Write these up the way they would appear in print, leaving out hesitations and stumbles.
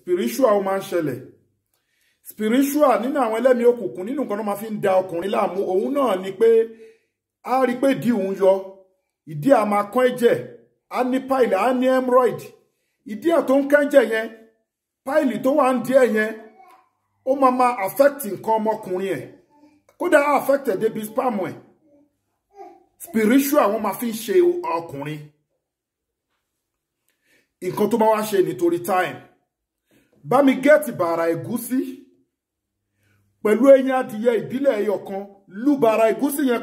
spiritual ó máa ń ṣẹlẹ̀ spiritual nínú àwọn ẹlẹ́mìí òkùnkùn nínú nǹkan tó máa fi ń da ọkùnrin láàmú òun náà ni pé a rí pé ìdí òun yọ ìdí a máa kán ẹ̀jẹ̀ a ní pile a ní hemorrhoid ìdí ẹ̀ tó ń kẹ́jẹ̀ yẹn pile tó wà ń díẹ̀ yẹn ó máa affect nǹkan ọmọkùnrin ẹ̀ kódà affect débi spam ẹ̀ spiritual wọ́n máa fi ń ṣe ọkùnrin nǹkan tó bá wá ṣe nítorí time bá mi gẹ́ẹ̀tì bàrà ẹ̀gúsí pẹ̀lú ẹyin adìyẹ ìbílẹ̀ ẹyọ kan lú bàrà ẹ̀gúsí yẹn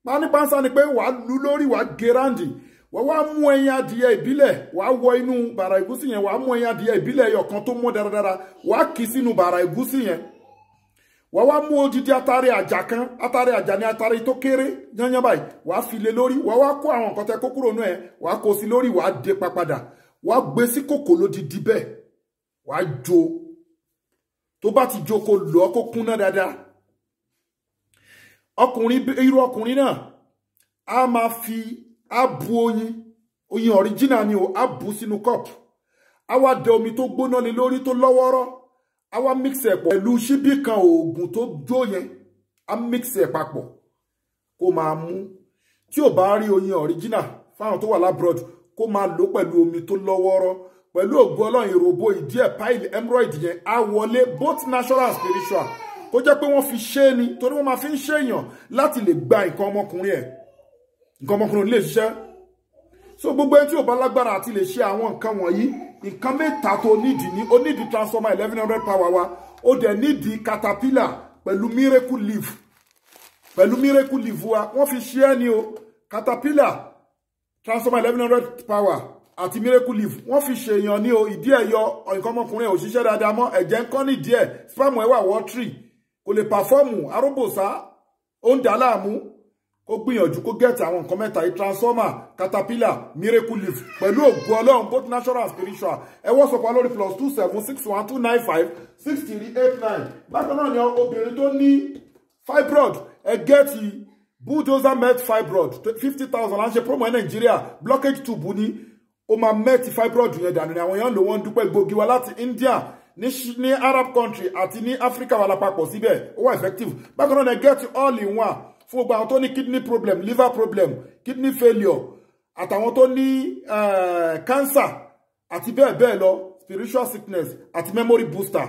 pánípánsá ni pé wàá lú lórí wàá gẹ́ráǹdì wàá wá mú ẹyin adìyẹ ìbílẹ̀ wàá wọ inú bàrà ẹ̀gúsí yẹn wàá mú ẹyin adìyẹ ìbílẹ̀ ẹyọ kan tó mọ́ dáradára wàá kì í sínú bàrà ẹ̀gúsí yẹn wàá wá mú odidi atare àjà kan atare àjà ni atare tó kéré yányán báyìí wàá fi lé lórí wàá wá kó àwọn nǹkan tẹ kó kúrò nú ẹ wàá kó sí lórí wàá dé padà wàá gbé sí kòkò lódidi bẹ́ẹ̀ wàá jó tó bá ti jó kó lọ kó kúnná dáadáa irú ọkùnrin náà a máa fi bu oyin original ni o a bu sínú cup a wá dẹ omi tó gbóná lé lórí tó lọ́wọ́rọ́ a wá mix ẹ̀ pọ̀ pẹ̀lú ṣíbí kan oògùn tó jó yẹn a mix ẹ̀ papọ̀ kó máa mú tí ò bá rí oyin original fáwọn tó wà labroad kó máa lò pẹ̀lú omi tó lọ́wọ́rọ́ pẹ̀lú ògùn ọlọ́run ìròbó ìdí ẹ̀ pile hemorrhoid yẹn á wọlé both natural and spiritual kó jẹ́ pé wọ́n fi ṣe é ni torí wọ́n máa fi ń ṣe èèyàn láti lè gba nǹkan ọmọkùnrin ẹ̀ nǹkan ọmọkùnrin lè ṣiṣẹ́ so gbogbo ẹni tí ò bá lágbára àti lè ṣe àwọn nǹkan wọ̀nyí nǹkan mẹ́ta tó nídìí ní ó nídìí transformer 1100 power wa ó dẹ̀ nídìí caterpillar pẹ̀lú miracle leaf wa wọ́n fi ṣe é ni o caterpillar transformer 1100 power àti miracle leaf wọ́n fi ṣe èèyàn ní o ìdí ẹ̀ yọ nǹkan ọmọkùnrin ẹ̀ ò ṣiṣẹ́ dáadáa mọ́ ẹ̀jẹ̀ ń kán ní ìdí ẹ̀ spam ẹ̀ wà watery kò lè pàfọ́ọ̀mù aróbòsá ó ń dà láàmú ó gbìyànjú kó gẹ̀ẹ́tì àwọn nǹkan mẹ́ta yìí transformer caterpillar miracle leaf pẹ̀lú ògùn ọlọ́run both natural and spiritual ẹ wọ́n sọ̀pọ̀ lórí +27612956389 bákan náà ni obìnrin tó ní fibroid ẹ gẹ̀ẹ́tì bulldozer met fibroid 50,000 là ń ṣe promo ẹ Nàìjíríà blockage tube ní ó máa mẹ́tì fibroid yẹn dànù ni àwọn èèyàn lò wọ́n dúpẹ́ gbòógì wa láti India ní Arab country àti ní Africa wà lápapọ̀ síbẹ̀ ó wà effective bákan náà ni get all in one fún gbogbo àwọn tó ní kidney problem liver problem kidney failure àtàwọn tó ní cancer àti bẹ́ẹ̀ bẹ́ẹ̀ lọ spiritual sickness àti memory booster